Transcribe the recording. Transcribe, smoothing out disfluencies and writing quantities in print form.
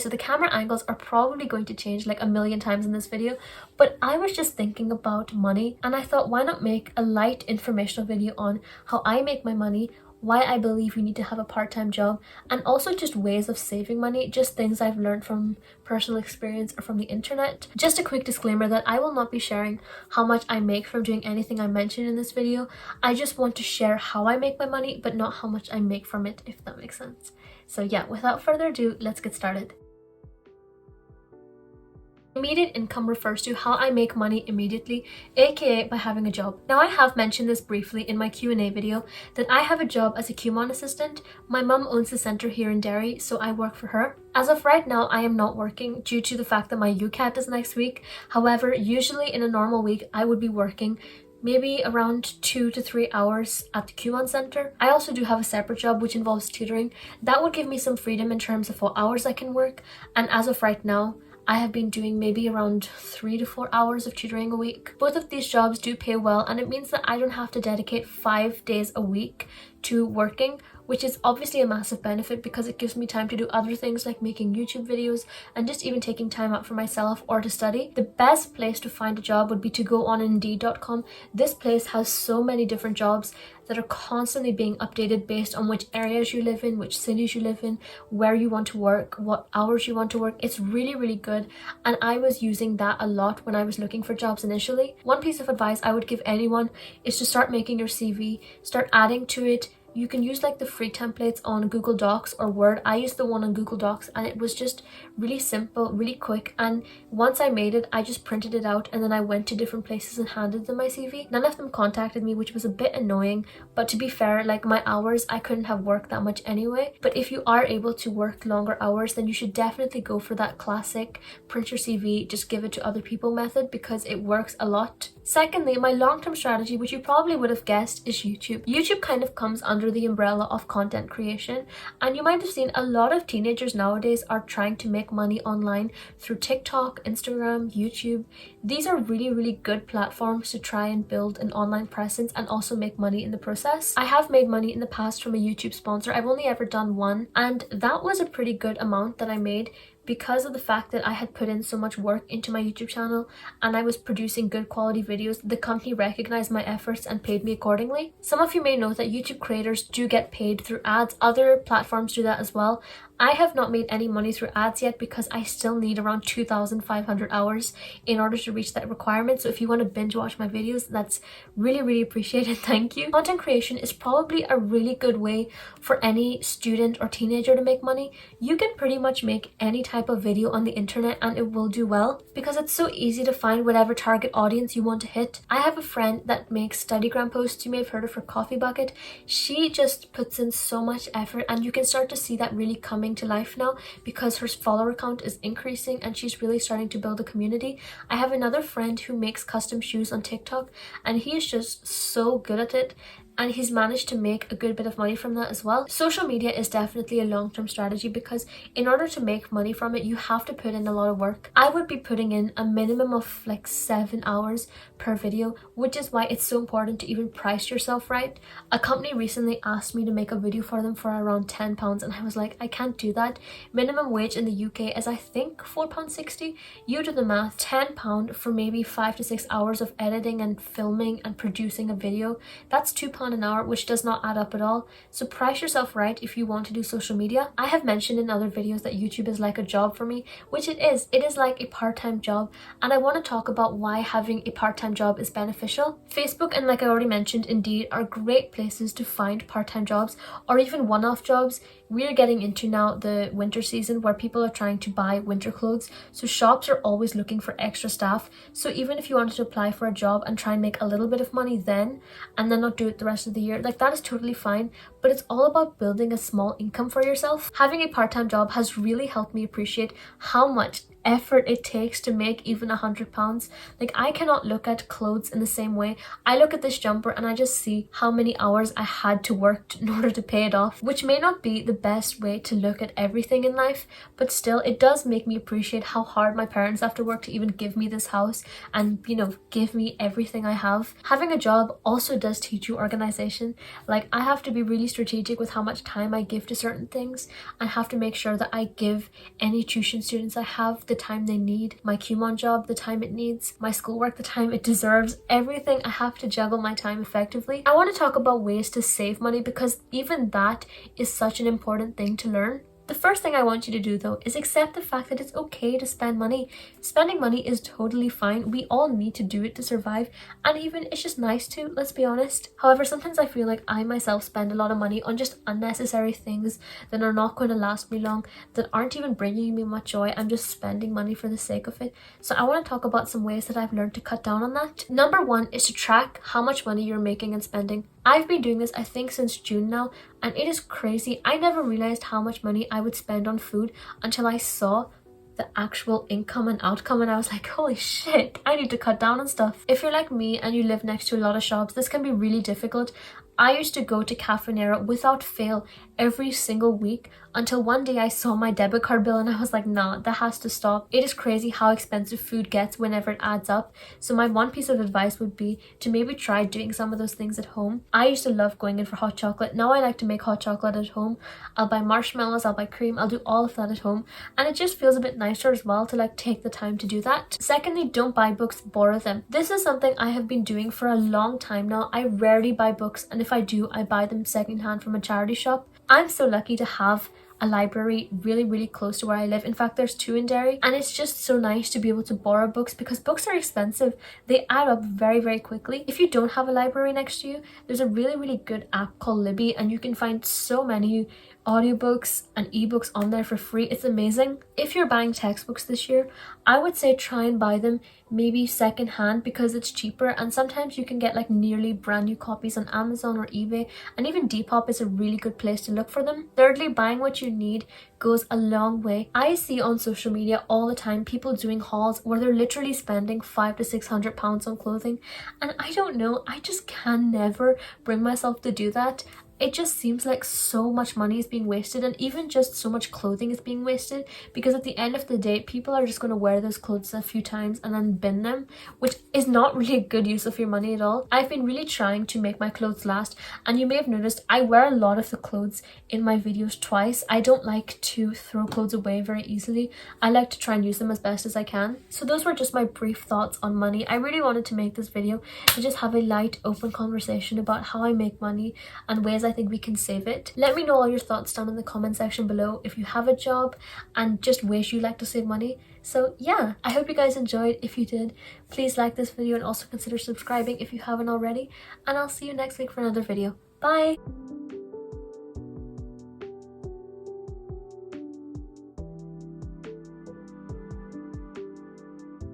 So the camera angles are probably going to change like a million times in this video, but I was just thinking about money and I thought, why not make a light informational video on how I make my money, why I believe you need to have a part-time job, and also just ways of saving money, just things I've learned from personal experience or from the internet. Just a quick disclaimer that I will not be sharing how much I make from doing anything I mentioned in this video. I just want to share how I make my money, but not how much I make from it, if that makes sense. So yeah, without further ado, let's get started. Immediate income refers to how I make money immediately, aka by having a job. Now I have mentioned this briefly in my Q&A video that I have a job as a QMon assistant. My mum owns the center here in Derry, so I work for her. As of right now, I am not working due to the fact that my UCAT is next week. However, usually in a normal week, I would be working maybe around 2 to 3 hours at the QMon center. I also do have a separate job which involves tutoring. That would give me some freedom in terms of what hours I can work, and as of right now, I have been doing maybe around 3 to 4 hours of tutoring a week. Both of these jobs do pay well, and it means that I don't have to dedicate 5 days a week to working, which is obviously a massive benefit because it gives me time to do other things like making YouTube videos and just even taking time out for myself or to study. The best place to find a job would be to go on Indeed.com. This place has so many different jobs that are constantly being updated based on which areas you live in, which cities you live in, where you want to work, what hours you want to work. It's really, really good, and I was using that a lot when I was looking for jobs initially. One piece of advice I would give anyone is to start making your CV, start adding to it. You can use like the free templates on Google Docs or Word. I used the one on Google Docs and it was just really simple, really quick, and once I made it, I just printed it out and then I went to different places and handed them my CV. None of them contacted me, which was a bit annoying, but to be fair, like my hours, I couldn't have worked that much anyway. But if you are able to work longer hours, then you should definitely go for that classic print your CV, just give it to other people method because it works a lot. Secondly, my long-term strategy, which you probably would have guessed, is YouTube. YouTube kind of comes under the umbrella of content creation, and you might have seen a lot of teenagers nowadays are trying to make money online through TikTok, Instagram, YouTube. These are really, really good platforms to try and build an online presence and also make money in the process. I have made money in the past from a YouTube sponsor. I've only ever done one, and that was a pretty good amount that I made because of the fact that I had put in so much work into my YouTube channel and I was producing good quality videos. The company recognized my efforts and paid me accordingly. Some of you may know that YouTube creators do get paid through ads. Other platforms do that as well. I have not made any money through ads yet because I still need around 2,500 hours in order to reach that requirement. So if you want to binge watch my videos, that's really, really appreciated. Thank you. Content creation is probably a really good way for any student or teenager to make money. You can pretty much make any type of video on the internet and it will do well because it's so easy to find whatever target audience you want to hit. I have a friend that makes studygram posts. You may have heard of her Coffee Bucket. She just puts in so much effort and you can start to see that really coming to life now because her follower count is increasing and she's really starting to build a community. I have another friend who makes custom shoes on TikTok and he is just so good at it, and he's managed to make a good bit of money from that as well. Social media is definitely a long-term strategy because in order to make money from it, you have to put in a lot of work. I would be putting in a minimum of like 7 hours per video, which is why it's so important to even price yourself right. A company recently asked me to make a video for them for around £10 and I was like, I can't do that. Minimum wage in the UK is I think £4.60. You do the math, £10 for maybe 5 to 6 hours of editing and filming and producing a video. That's £2 an hour, which does not add up at all. So price yourself right if you want to do social media. I have mentioned in other videos that YouTube is like a job for me, which it is. It is like a part-time job, and I want to talk about why having a part-time job is beneficial. Facebook and, like I already mentioned, Indeed are great places to find part-time jobs or even one-off jobs. We're getting into now the winter season where people are trying to buy winter clothes, so shops are always looking for extra staff. So even if you wanted to apply for a job and try and make a little bit of money then and then not do it the rest of the year, like that is totally fine, but it's all about building a small income for yourself. Having a part-time job has really helped me appreciate how much effort it takes to make even £100. Like, I cannot look at clothes in the same way. I look at this jumper and I just see how many hours I had to work in order to pay it off, which may not be the best way to look at everything in life, but still it does make me appreciate how hard my parents have to work to even give me this house and, you know, give me everything I have. Having a job also does teach you organization. Like, I have to be really strategic with how much time I give to certain things. I have to make sure that I give any tuition students I have the time they need, my QMon job the time it needs, my schoolwork the time it deserves, everything. I have to juggle my time effectively. I want to talk about ways to save money because even that is such an important thing to learn. The first thing I want you to do though is accept the fact that it's okay to spend money. Spending money is totally fine. We all need to do it to survive, and even it's just nice to, let's be honest. However, sometimes I feel like I myself spend a lot of money on just unnecessary things that are not going to last me long, that aren't even bringing me much joy. I'm just spending money for the sake of it. So I want to talk about some ways that I've learned to cut down on that. Number one is to track how much money you're making and spending. I've been doing this I think since June now, and it is crazy. I never realized how much money I would spend on food until I saw the actual income and outcome, and I was like, holy shit, I need to cut down on stuff. If you're like me and you live next to a lot of shops, this can be really difficult. I used to go to Cafe Nero without fail every single week until one day I saw my debit card bill and I was like, nah, that has to stop. It is crazy how expensive food gets whenever it adds up. So my one piece of advice would be to maybe try doing some of those things at home. I used to love going in for hot chocolate. Now I like to make hot chocolate at home. I'll buy marshmallows, I'll buy cream, I'll do all of that at home. And it just feels a bit nicer as well to like take the time to do that. Secondly, don't buy books, borrow them. This is something I have been doing for a long time now. I rarely buy books, and if I do, I buy them secondhand from a charity shop. I'm so lucky to have a library really close to where I live. In fact, there's two in Derry, and it's just so nice to be able to borrow books because books are expensive. They add up very quickly. If you don't have a library next to you, there's a really good app called Libby, and you can find so many audiobooks and ebooks on there for free. It's amazing. If you're buying textbooks this year, I would say try and buy them maybe secondhand because it's cheaper, and sometimes you can get like nearly brand new copies on Amazon or eBay, and even Depop is a really good place to look for them. Thirdly, buying what you need goes a long way. I see on social media all the time people doing hauls where they're literally spending £500 to £600 on clothing, and I don't know, I just can never bring myself to do that. It just seems like so much money is being wasted, and even just so much clothing is being wasted, because at the end of the day, people are just going to wear those clothes a few times and then bin them, which is not really a good use of your money at all. I've been really trying to make my clothes last, and you may have noticed I wear a lot of the clothes in my videos twice. I don't like to throw clothes away very easily. I like to try and use them as best as I can. So those were just my brief thoughts on money. I really wanted to make this video to just have a light, open conversation about how I make money and ways I think we can save it. Let me know all your thoughts down in the comment section below if you have a job and just ways you like to save money. So yeah, I hope you guys enjoyed. If you did, please like this video and also consider subscribing if you haven't already, and I'll see you next week for another video. Bye!